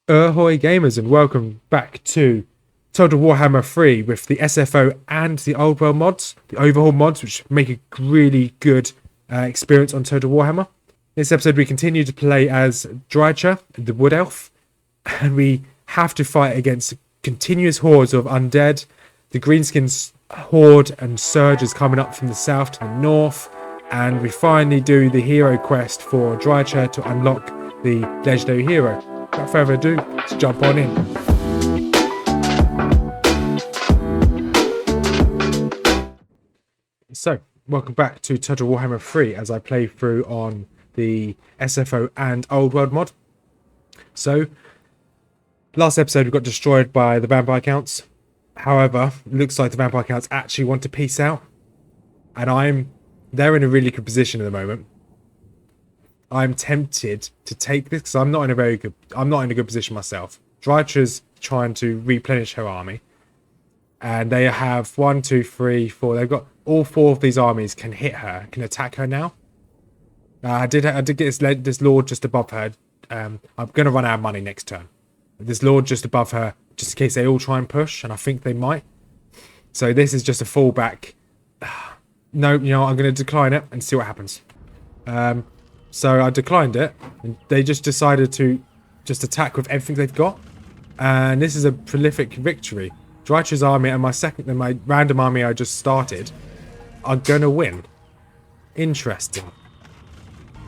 Ahoy gamers and welcome back to Total Warhammer 3 with the SFO and the Old World mods, the Overhaul mods, which make a really good experience on Total Warhammer. In this episode we continue to play as Drycha, the Wood Elf, and we have to fight against continuous hordes of Undead. The Greenskins horde and surge is coming up from the south to the north, and we finally do the hero quest for Drycha to unlock the legendary hero. Without further ado, let's jump on in. So, welcome back to Total Warhammer 3 as I play through on the SFO and Old World mod. So, last episode we got destroyed by the vampire counts. However, it looks like the vampire counts actually want to peace out. And they're in a really good position at the moment. I'm tempted to take this because I'm not in a good position myself. Drycha's trying to replenish her army, and they have 1, 2, 3, 4. They've got all 4 of these armies can hit her, can attack her now. I did get this lord just above her. I'm going to run out of money next turn. This lord just above her, just in case they all try and push, and I think they might. So this is just a fallback. No, I'm going to decline it and see what happens. So I declined it, and they just decided to just attack with everything they've got. And this is a prolific victory. Drycha's army and my random army I just started are gonna win. Interesting.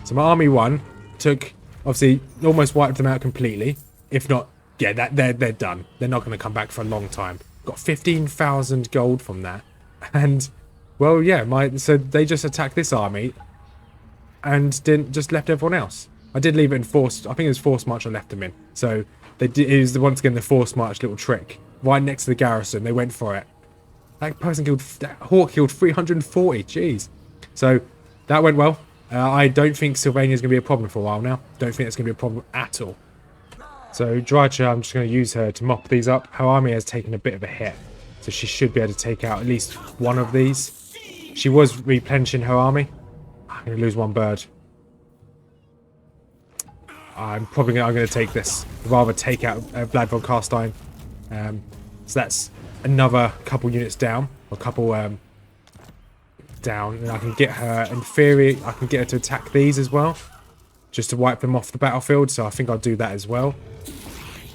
So my army 1 took, obviously, almost wiped them out completely. If not, yeah, they're done. They're not going to come back for a long time. Got 15,000 gold from that, and well, yeah, so they just attacked this army. And just left everyone else. I did leave it in forced. I think it was forced march I left them in. So it was once again the forced march little trick. Right next to the garrison, they went for it. That hawk killed 340. Jeez. So that went well. I don't think Sylvania's going to be a problem for a while now. Don't think it's going to be a problem at all. So Drycha, I'm just going to use her to mop these up. Her army has taken a bit of a hit, so she should be able to take out at least one of these. She was replenishing her army. I'm going to lose one bird. I'm going to take this. I'd rather take out Vlad von Carstein. So that's another couple units down. Or a couple down. And I can get her, in theory, I can get her to attack these as well. Just to wipe them off the battlefield. So I think I'll do that as well.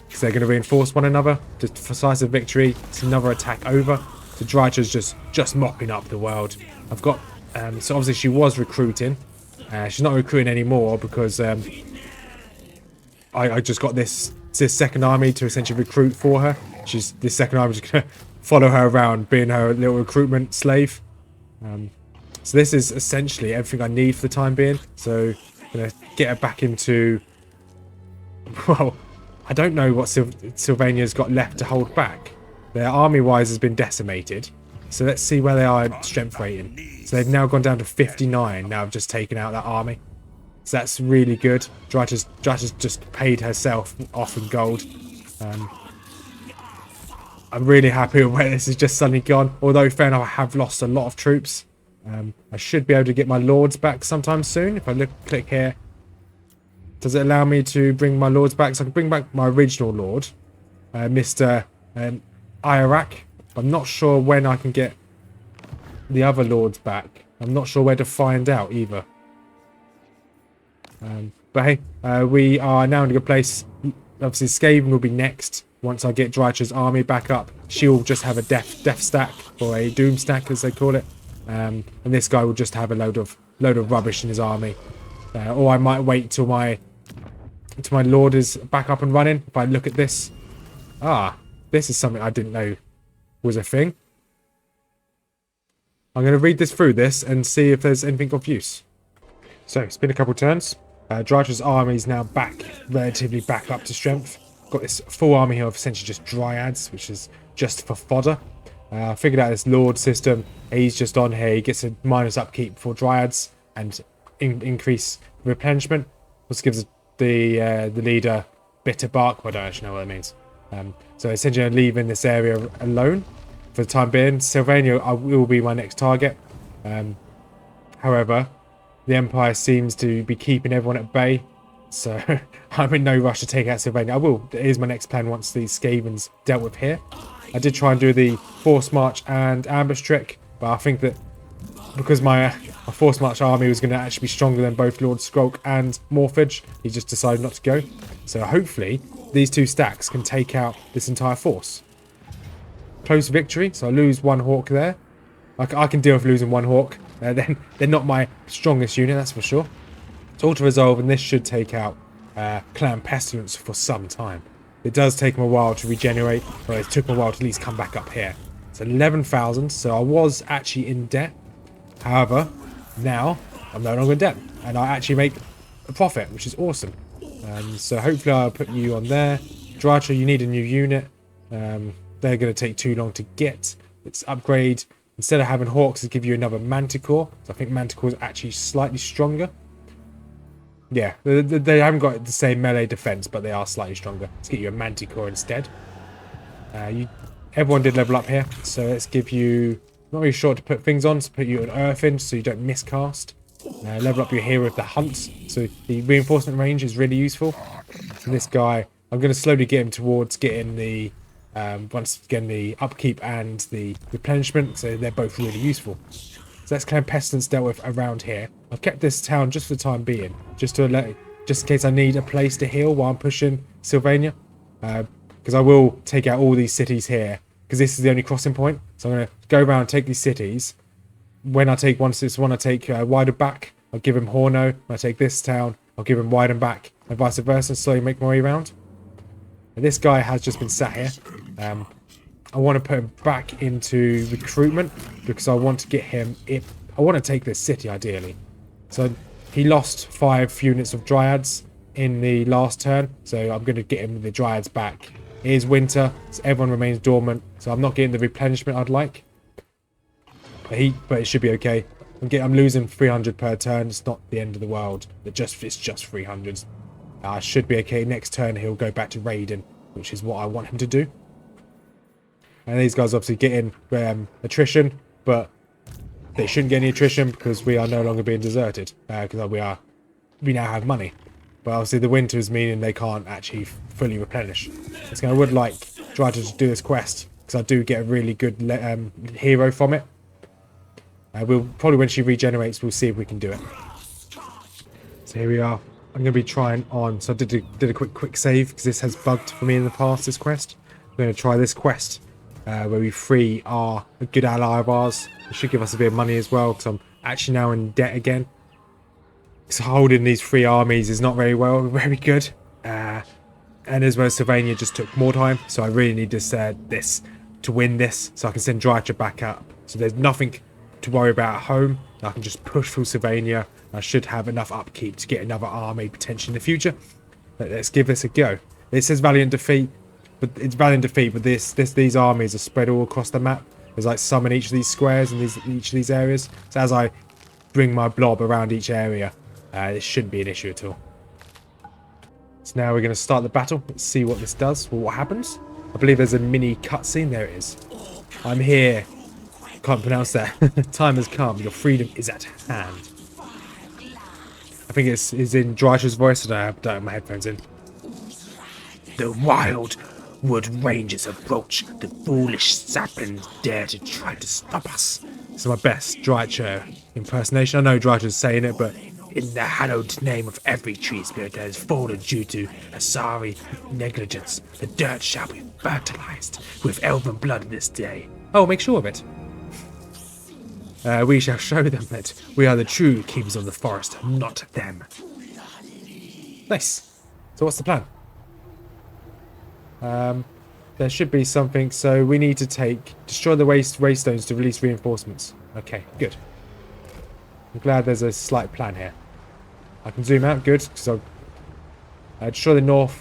Because they're going to reinforce one another. Just decisive victory. It's another attack over. So Drycha's just mopping up the world. I've got... so obviously she was recruiting. She's not recruiting anymore because I just got this second army to essentially recruit for her. This second army is going to follow her around, being her little recruitment slave. So this is essentially everything I need for the time being. So I'm going to get her back into... Well, I don't know what Sylvania's got left to hold back. Their army-wise has been decimated. So let's see where they are in strength rating. So they've now gone down to 59. Now I've just taken out that army. So that's really good. Drycha's just paid herself off in gold. I'm really happy with where this has just suddenly gone. Although, fair enough, I have lost a lot of troops. I should be able to get my lords back sometime soon. If I click here. Does it allow me to bring my lords back? So I can bring back my original lord. Mr. Iorak. I'm not sure when I can get the other lords back. I'm not sure where to find out either. But hey, we are now in a good place. Obviously, Skaven will be next. Once I get Drycha's army back up, she'll just have a death stack, or a doom stack as they call it. And this guy will just have a load of rubbish in his army. Or I might wait till my lord is back up and running. If I look at this, this is something I didn't know was a thing. I'm going to read through this and see if there's anything of use. So it's been a couple turns. Drycha's army is now relatively back up to strength. Got this full army here of essentially just dryads, which is just for fodder. I figured out this lord system. He's just on here. He gets a minus upkeep for dryads and increase replenishment. This gives the leader bitter bark. Well, I don't actually know what that means. So essentially I'm leaving this area alone for the time being. Sylvania will be my next target. However, the Empire seems to be keeping everyone at bay. So I'm in no rush to take out Sylvania. I will. Here's my next plan once these Skavens dealt with here. I did try and do the force march and ambush trick, but I think that because my force march army was going to actually be stronger than both Lord Skrulk and Morphage, he just decided not to go. So hopefully these two stacks can take out this entire force. Close victory, so I lose one hawk there. I can deal with losing one hawk. Then they're not my strongest unit, that's for sure. It's all to resolve, and this should take out Clan Pestilence for some time. It does take them a while to regenerate, but it took them a while to at least come back up here. It's 11,000, so I was actually in debt. However, now I'm no longer in debt, and I actually make a profit, which is awesome. So hopefully I'll put you on there. Drycha, you need a new unit. They're going to take too long to get. It's upgrade. Instead of having hawks, it'll give you another manticore. So I think manticore is actually slightly stronger. Yeah, they haven't got the same melee defense, but they are slightly stronger. Let's get you a manticore instead. Everyone did level up here, so let's give you... Not really sure to put things on, so put you an earth in so you don't miscast. Level up your hero with the hunt, so the reinforcement range is really useful. And this guy, I'm going to slowly get him towards getting the once again the upkeep and the replenishment, so they're both really useful. So that's Clan Pestilence dealt with around here. I've kept this town just for the time being, just in case I need a place to heal while I'm pushing Sylvania, because I will take out all these cities here. Because this is the only crossing point. So I'm going to go around and take these cities. When I take one I take Wider back, I'll give him Horno. When I take this town, I'll give him Widen back. And vice versa, slowly make my way around. And this guy has just been sat here. I want to put him back into recruitment. Because I want to get him... I want to take this city, ideally. So he lost 5 units of Dryads in the last turn. So I'm going to get him the Dryads back. It is winter, so everyone remains dormant, so I'm not getting the replenishment I'd like. But it should be okay. I'm losing 300 per turn. It's not the end of the world. It's just 300. Should be okay. Next turn he'll go back to raiding, which is what I want him to do. And these guys obviously getting attrition, but they shouldn't get any attrition because we are no longer being deserted. Because we now have money. But obviously the winter is meaning they can't actually fully replenish. So I would like Drycha to do this quest, because I do get a really good hero from it. We'll probably, when she regenerates, we'll see if we can do it. So here we are. I'm going to be trying on. So I did a quick save, because this has bugged for me in the past, this quest. I'm going to try this quest, where we free a good ally of ours. It should give us a bit of money as well, because I'm actually now in debt again. So holding these 3 armies is not very good. And as well as Sylvania just took more time. So I really need this to win this, so I can send Drycha back up. So there's nothing to worry about at home. I can just push through Sylvania. I should have enough upkeep to get another army potentially in the future. But let's give this a go. It says Valiant Defeat, but it's Valiant Defeat. But these armies are spread all across the map. There's like some in each of these squares and each of these areas. So as I bring my blob around each area, it shouldn't be an issue at all. So now we're going to start the battle. Let's see what this does. Well, what happens? I believe there's a mini cutscene. There it is. I'm here. Can't pronounce that. Time has come. Your freedom is at hand. I think it's in Drycha's voice, and I have my headphones in. The wildwood rangers approach. The foolish saplings dare to try to stop us. This is my best Drycha impersonation. I know Drycha's saying it, but in the hallowed name of every tree spirit that has fallen due to Asari negligence, the dirt shall be fertilized with elven blood this day. Oh, make sure of it. We shall show them that we are the true keepers of the forest, not them. Nice. So what's the plan? There should be something. So we need to destroy the waystones to release reinforcements. Okay, good. I'm glad there's a slight plan here. I can zoom out, good, because I'll destroy the northern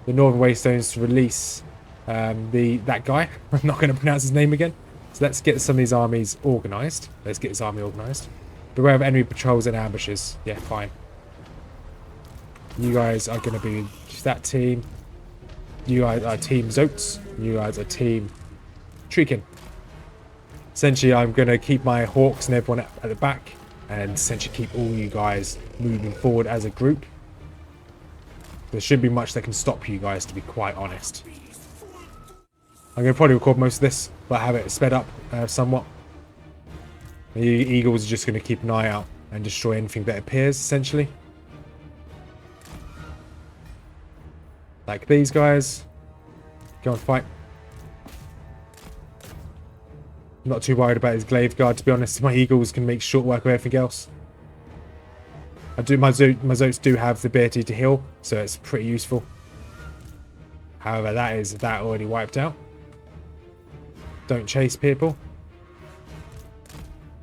waystones to release that guy. I'm not going to pronounce his name again. So let's get some of these armies organised. Let's get this army organised. Beware of enemy patrols and ambushes. Yeah, fine. You guys are going to be that team. You guys are Team Zotes. You guys are Team Treekin. Essentially, I'm going to keep my Hawks and everyone at the back. And essentially keep all you guys moving forward as a group. There shouldn't be much that can stop you guys, to be quite honest. I'm going to probably record most of this, but have it sped up somewhat. The eagles are just going to keep an eye out and destroy anything that appears, essentially. Like these guys. Go and fight. I'm not too worried about his glaive guard, to be honest. My eagles can make short work of everything else. My zoats do have the ability to heal, so it's pretty useful. However, that already wiped out. Don't chase people.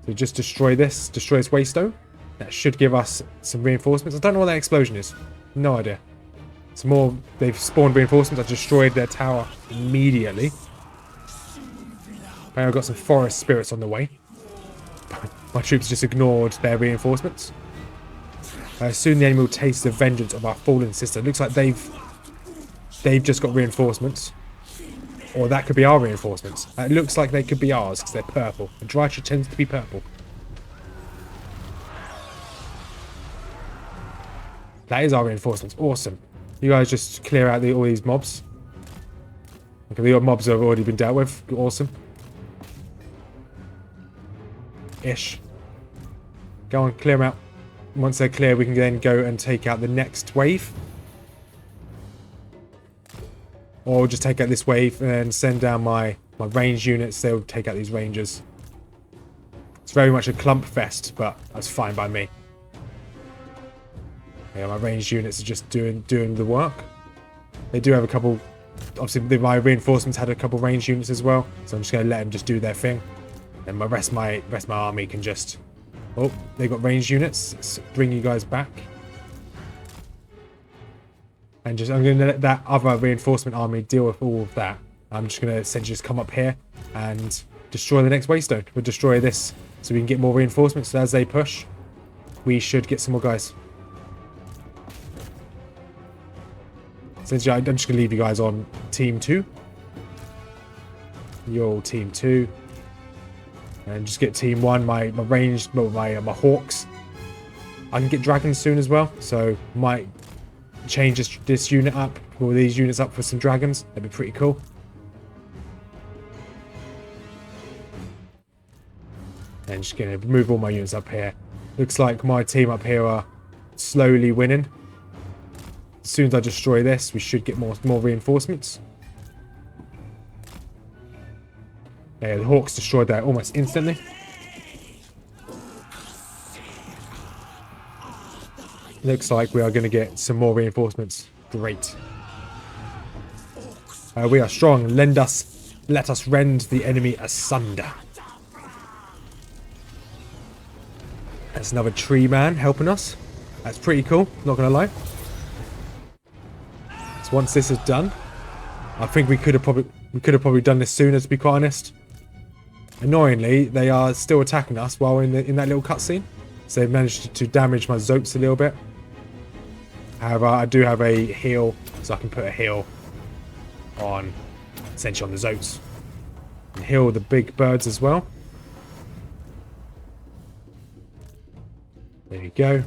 So just destroy this waystone. That should give us some reinforcements. I don't know what that explosion is. No idea. It's more, they've spawned reinforcements. I destroyed their tower immediately. I've got some forest spirits on the way. My troops just ignored their reinforcements. Soon the enemy will taste the vengeance of our fallen sister. It looks like they've just got reinforcements. Or that could be our reinforcements. It looks like they could be ours because they're purple. And Drycha tends to be purple. That is our reinforcements. Awesome. You guys just clear out all these mobs. Okay, the mobs have already been dealt with. Awesome. Ish. Go on, clear them out. Once they're clear, we can then go and take out the next wave. Or just take out this wave and send down my range units. They'll take out these rangers. It's very much a clump fest, but that's fine by me. Yeah, my ranged units are just doing the work. They do have a couple. Obviously, my reinforcements had a couple ranged units as well, so I'm just going to let them just do their thing. And my rest of my army can just. Oh, they got ranged units. Let's bring you guys back. And I'm going to let that other reinforcement army deal with all of that. I'm just going to essentially just come up here and destroy the next waystone. We'll destroy this so we can get more reinforcements. So as they push, we should get some more guys. Essentially, I'm just going to leave you guys on team 2. You're all team 2. And just get team 1, my ranged, my hawks. I can get dragons soon as well, so might change this unit up, or these units up for some dragons. That'd be pretty cool. And just gonna move all my units up here. Looks like my team up here are slowly winning. As soon as I destroy this, we should get more reinforcements. Yeah, the hawks destroyed that almost instantly. Looks like we are going to get some more reinforcements. Great. We are strong. Let us rend the enemy asunder. That's another tree man helping us. That's pretty cool, not going to lie. So once this is done, I think we could have probably done this sooner, to be quite honest. Annoyingly, they are still attacking us while in that little cutscene. So they've managed to damage my zoats a little bit. However, I do have a heal, so I can put a heal on, essentially on the zoats. And heal the big birds as well. There you go.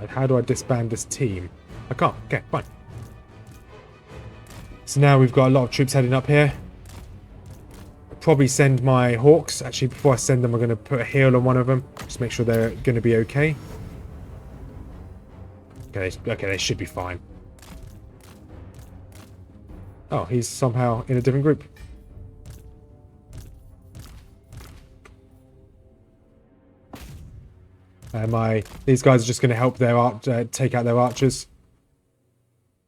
How do I disband this team? I can't. Okay, fine. So now we've got a lot of troops heading up here. I'll probably send my hawks. Actually, before I send them, I'm going to put a heal on one of them. Just make sure they're going to be okay. Okay, they should be fine. Oh, he's somehow in a different group. These guys are just going to help their take out their archers.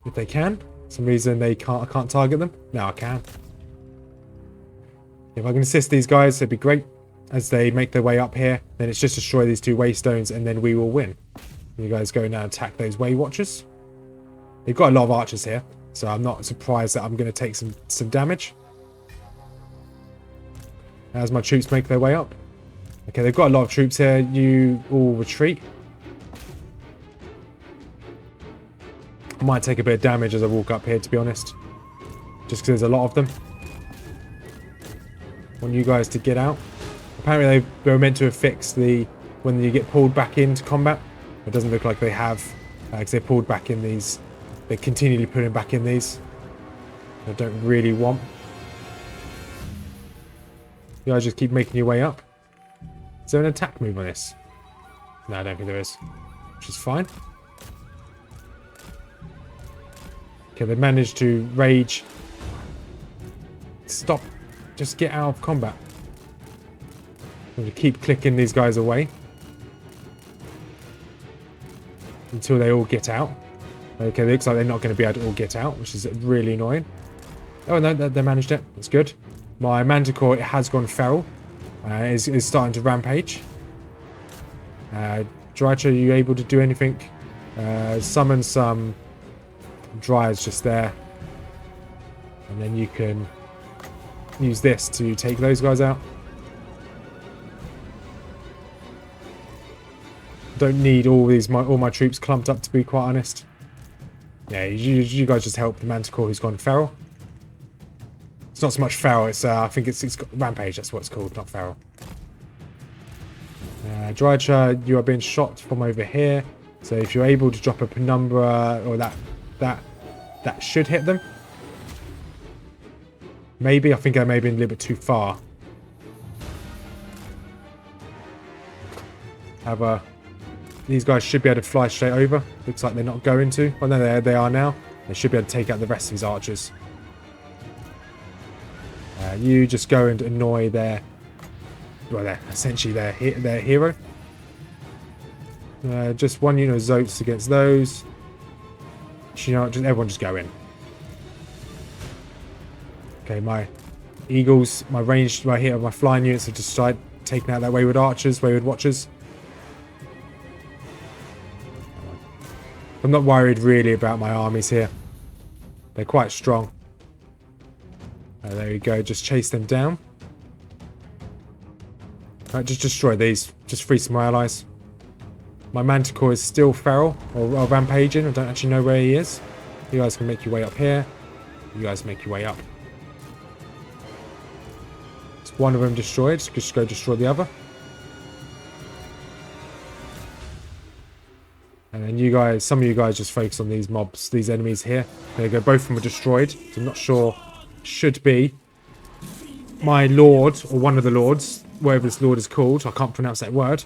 If they can. For some reason I can't target them. Now I can. If I can assist these guys, it'd be great. As they make their way up here, then it's just destroy these 2 waystones and then we will win. You guys go now and attack those way watchers. They've got a lot of archers here, so I'm not surprised that I'm going to take some damage. As my troops make their way up. Okay, they've got a lot of troops here. You all retreat. I might take a bit of damage as I walk up here, to be honest. Just because there's a lot of them. I want you guys to get out. Apparently they were meant to have fixed the when you get pulled back into combat. It doesn't look like they have, because they're pulled back in these. They're continually putting back in these. I don't really want. You guys just keep making your way up. Is there an attack move on this? No, I don't think there is. Which is fine. Okay, they managed to rage. Stop. Just get out of combat. I'm going to keep clicking these guys away. Until they all get out. Okay, it looks like they're not going to be able to all get out, which is really annoying. Oh, no, they managed it. That's good. My Manticore, it has gone feral. Is starting to rampage. Drycha, are you able to do anything? Summon some Dryas just there. And then you can use this to take those guys out. Don't need all my troops clumped up, to be quite honest. Yeah, you guys just help the Manticore who's gone feral. It's not so much feral, it's I think it's got rampage, that's what it's called, not feral. Drycha, you are being shot from over here. So if you're able to drop a penumbra, or that should hit them. Maybe, I think I may have been a little bit too far. However, these guys should be able to fly straight over. Looks like they're not going to. Oh no, they are now. They should be able to take out the rest of his archers. You just go and annoy their... Well, they're essentially their hero. Just one unit of Zotes against those. You know, everyone just go in. Okay, my Eagles, my ranged, my flying units have just started taking out their wayward archers, wayward watchers. I'm not worried really about my armies here. They're quite strong. There you go, just chase them down. Right, just destroy these. Just free some more allies. My Manticore is still feral, or rampaging. I don't actually know where he is. You guys can make your way up here. You guys make your way up. It's one of them destroyed. Just go destroy the other. And then you guys, some of you guys just focus on these mobs, these enemies here. There you go, both of them are destroyed. So I'm not sure. Should be my lord, or one of the lords, whatever this lord is called. I can't pronounce that word.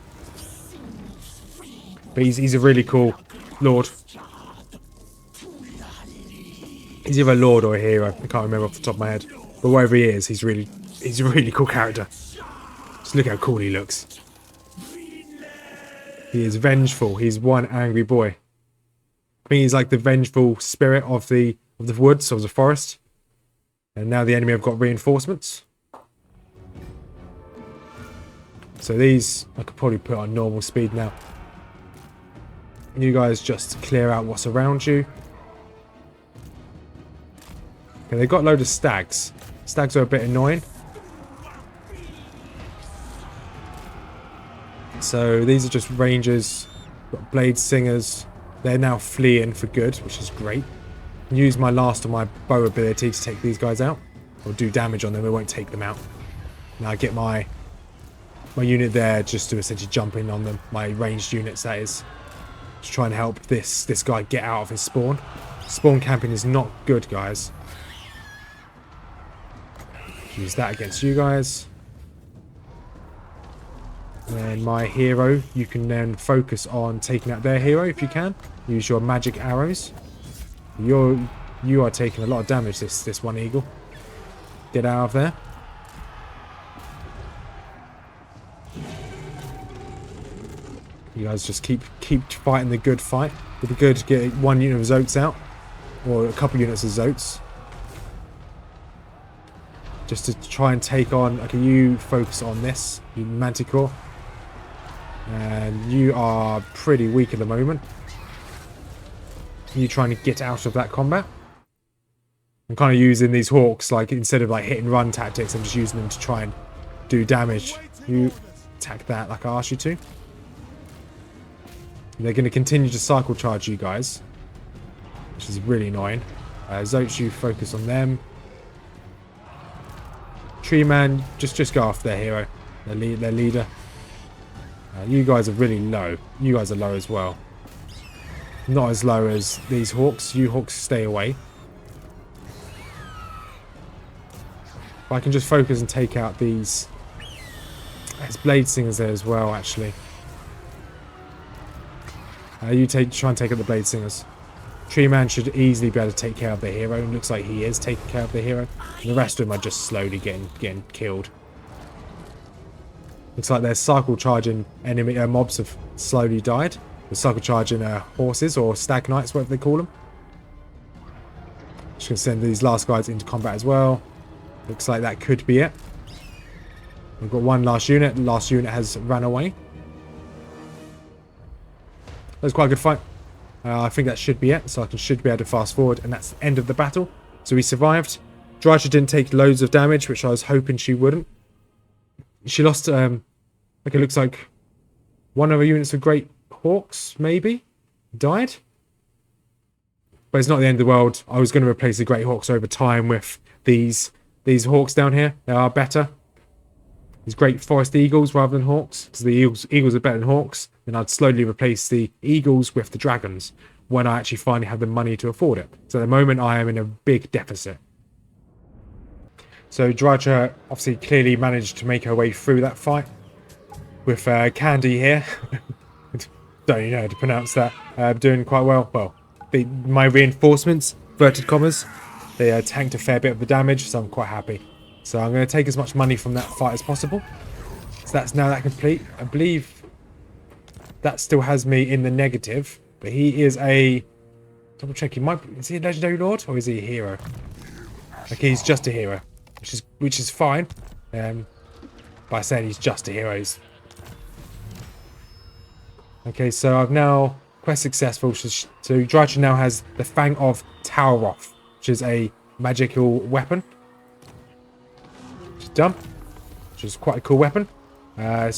But he's a really cool lord. He's either a lord or a hero. I can't remember off the top of my head. But wherever he is, he's a really cool character. Just look how cool he looks. He is vengeful. He's one angry boy. I think he's like the vengeful spirit of the woods, of the forest. And now the enemy have got reinforcements. So these, I could probably put on normal speed now. You guys just clear out what's around you. Okay, they've got a load of stags. Stags are a bit annoying. So these are just rangers. Got blade singers. They're now fleeing for good, which is great. Use my last of my bow ability to take these guys out. Or do damage on them, it won't take them out. Now I get my unit there just to essentially jump in on them. My ranged units, that is. Just try and help this guy get out of his spawn. Spawn camping is not good, guys. Use that against you guys. And my hero, you can then focus on taking out their hero if you can. Use your magic arrows. You are taking a lot of damage, this one eagle. Get out of there. You guys just keep fighting the good fight. It'd be good to get one unit of Zotes out. Or a couple units of Zotes. Just to try and take on... Okay, you focus on this. You Manticore. And you are pretty weak at the moment. You trying to get out of that combat. I'm kind of using these hawks, like, instead of like hit and run tactics, I'm just using them to try and do damage. You attack that like I asked you to. They're going to continue to cycle charge you guys, which is really annoying. Zotes, you focus on them. Tree Man, just go after their hero, their leader. You guys are really low. You guys are low as well. Not as low as these hawks. You hawks stay away. But I can just focus and take out these. There's blade singers there as well, actually. You try and take out the blade singers. Tree Man should easily be able to take care of the hero. It looks like he is taking care of the hero. And the rest of them are just slowly getting killed. Looks like their cycle charging enemy mobs have slowly died. The cycle charging horses or stag knights, whatever they call them. Just gonna send these last guys into combat as well. Looks like that could be it. We've got one last unit. The last unit has run away. That was quite a good fight. I think that should be it. So I should be able to fast forward, and that's the end of the battle. So we survived. Drycha didn't take loads of damage, which I was hoping she wouldn't. She lost, like it looks like one of her units of Great Hawks, maybe, died. But it's not the end of the world. I was going to replace the Great Hawks over time with these Hawks down here. They are better. These Great Forest Eagles rather than Hawks. Because the Eagles are better than Hawks. Then I'd slowly replace the Eagles with the Dragons when I actually finally have the money to afford it. So at the moment I am in a big deficit. So Drycha obviously clearly managed to make her way through that fight with Candy here. Don't even know how to pronounce that. Doing quite well. Well, my reinforcements, inverted commas, they tanked a fair bit of the damage, so I'm quite happy. So I'm going to take as much money from that fight as possible. So that's now that complete. I believe that still has me in the negative, but he is a double check. Is he a legendary lord or is he a hero? Okay, he's just a hero. Which is fine. By saying he's just a hero. Okay, so I've now quest successful. So Drycha now has the Fang of Taroth, which is a magical weapon. She's done. Which is quite a cool weapon. Okay,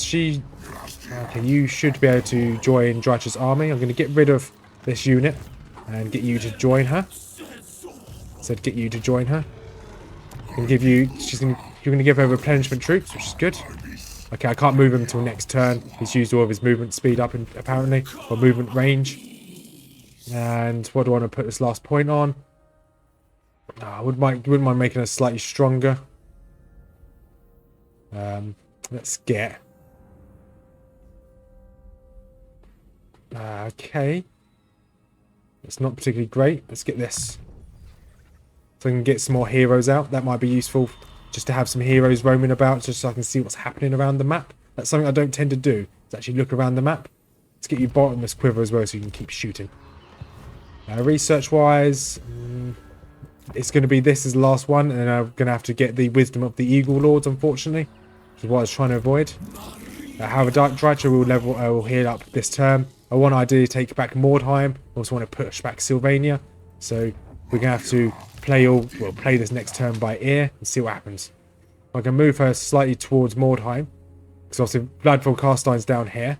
you should be able to join Drycha's army. I'm going to get rid of this unit and get you to join her. Said get you to join her. You're going to give her replenishment troops, which is good. Okay, I can't move him until next turn. He's used all of his movement speed up, apparently, or movement range. And what do I want to put this last point on? I wouldn't mind making her slightly stronger. Let's get... okay. It's not particularly great. Let's get this. So I can get some more heroes out. That might be useful just to have some heroes roaming about just so I can see what's happening around the map. That's something I don't tend to do, is actually look around the map. Let's get you bottomless quiver as well so you can keep shooting. Research-wise, it's going to be this as the last one, and then I'm going to have to get the Wisdom of the Eagle Lords, unfortunately, which is what I was trying to avoid. However, Drycha will heal up this term. I want to ideally take back Mordheim. I also want to push back Sylvania. So we're going to have to play this next turn by ear and see what happens. I can move her slightly towards Mordheim, because obviously Bloodful Carstine's down here.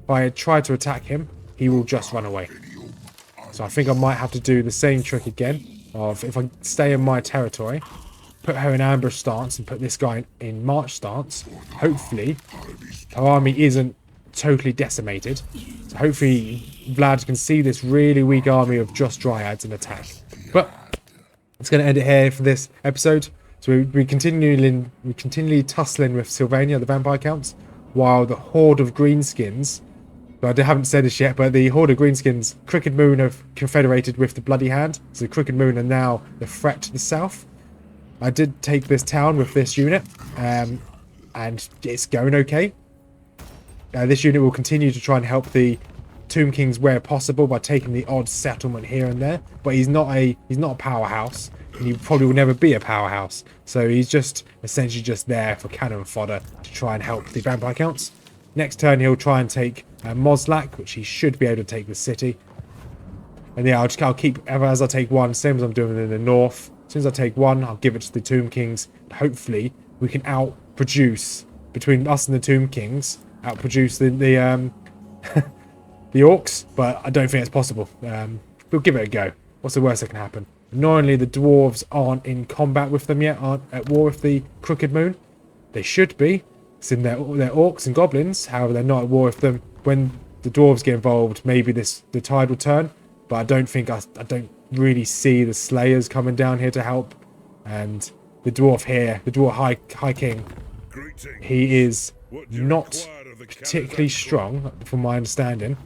If I try to attack him, he will just run away. So I think I might have to do the same trick again, of if I stay in my territory, put her in ambush stance and put this guy in march stance, hopefully her army isn't totally decimated. So hopefully Vlad can see this really weak army of just dryads and attack. But it's going to end it here for this episode. So we continually tussling with Sylvania, the vampire counts, while the horde of greenskins, but I haven't said this yet, but the horde of greenskins, Crooked Moon have confederated with the Bloody Hand. So Crooked Moon are now the threat to the south. I did take this town with this unit, and it's going okay. This unit will continue to try and help the Tomb Kings where possible by taking the odd settlement here and there, but he's not a powerhouse, and he probably will never be a powerhouse. So he's just essentially just there for cannon fodder to try and help the vampire counts. Next turn he'll try and take Moslak, which he should be able to take the city. And yeah, I'll keep as I take one, same as I'm doing in the north. As soon as I take one, I'll give it to the Tomb Kings. Hopefully we can outproduce, between us and the Tomb Kings, outproduce the orcs, but I don't think it's possible. We'll give it a go. What's the worst that can happen? Annoyingly, the dwarves aren't in combat with them yet, aren't at war with the Crooked Moon. They should be. in their orcs and goblins. However, they're not at war with them. When the dwarves get involved, maybe the tide will turn. But I don't really see the slayers coming down here to help. And the dwarf here, the dwarf high king, he is not particularly strong, from my understanding.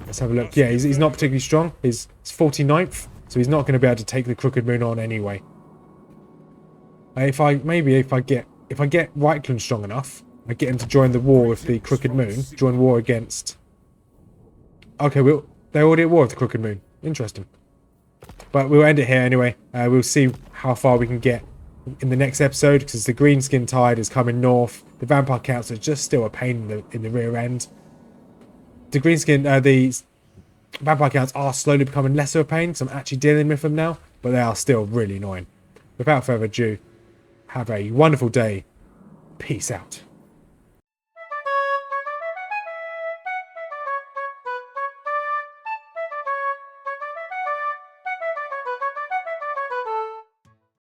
Let's have a look. Yeah, he's not particularly strong. He's 49th, so he's not going to be able to take the Crooked Moon on anyway. If I get Reichland strong enough, I get him to join the war with the Crooked Moon. Join war against. Okay, they're already at war with the Crooked Moon. Interesting. But we'll end it here anyway. We'll see how far we can get in the next episode, because the Greenskin tide is coming north. The vampire counts are just still a pain in the rear end. The Greenskin, the vampire counts are slowly becoming less of a pain, so I'm actually dealing with them now, but they are still really annoying. Without further ado, have a wonderful day. Peace out.